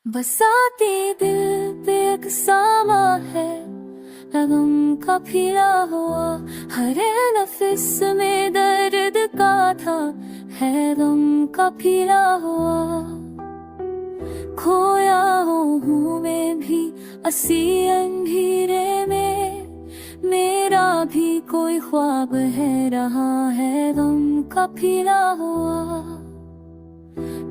बसाती दिल पे एक सामा है, गम का फिरा हुआ। हर नफिस में दर्द का था, है गम का फिरा हुआ। खोया हूँ मैं भी असी अंधेरे में, मेरा भी कोई ख्वाब है रहा है गम का फिरा हुआ।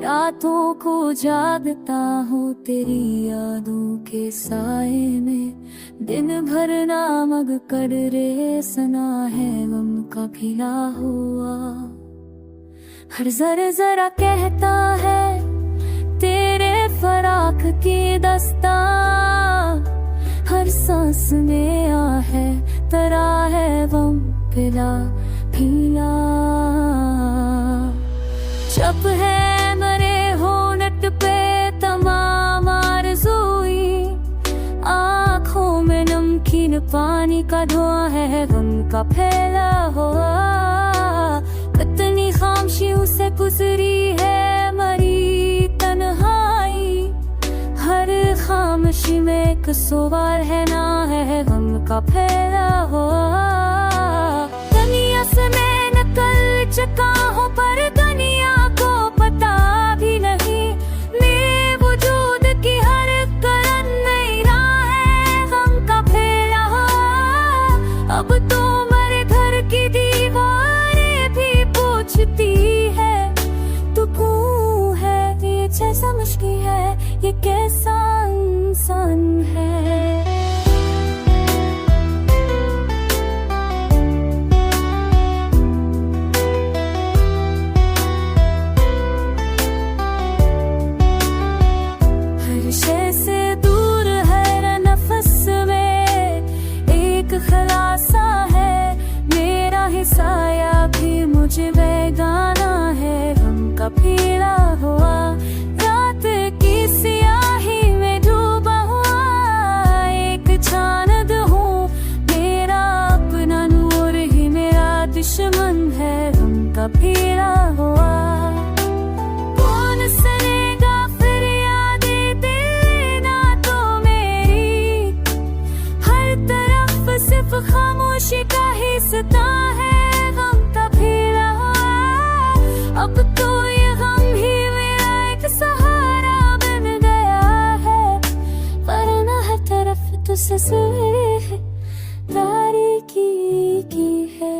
रातों को जागता हूँ तेरी यादों के साए में, दिन भर नामग कर रे सना है गम का फिरा हुआ। हर जरा कहता है तेरे फराक की दास्तां, हर सांस में आ है तरा है गम पिला पीला। चुप है मरे होनट पे तमाम आरज़ूई, आँखों में नमकीन पानी का धुआं है गम का फैला हुआ। कितनी खामोशियों से गुजरी है मरी तन्हाई, हर खामोशी में कसूर है ना है गम का फैला हुआ। दुनिया से मैं नकल चुका हूँ पर दुनिया को पता भी नहीं, मेरे वजूद की हर करन मेरा है गम का फैला हुआ। अब तो मेरे घर की दीवारें भी पूछती है तू कौन है, ये जैसा मुश्किल है, ये कैसा इंसान है। हर शय से दूर है नफस में एक खलासा है, मेरा ही साया भी मुझे बेगाना है गम का फिरा हुआ। रात की सियाही में डूबा हुआ एक चांद हूँ, मेरा अपना नूर ही मेरा दुश्मन है गम का फिरा हुआ। कौन सुनेगा फिर यादें देना तो मेरी, हर तरफ सिर्फ खामोशी का ही सता है गम का फिरा हुआ। अब तो ये गम ही मेरा एक सहारा बन गया है, वरना हर तरफ तो ससुर है तारीकी की है।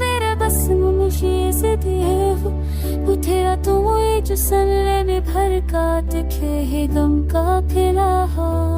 मेरा बस मुझे से दिए हो, तेरा तो वो जो सन लेने भर का दिखे है गम का फिरा हो।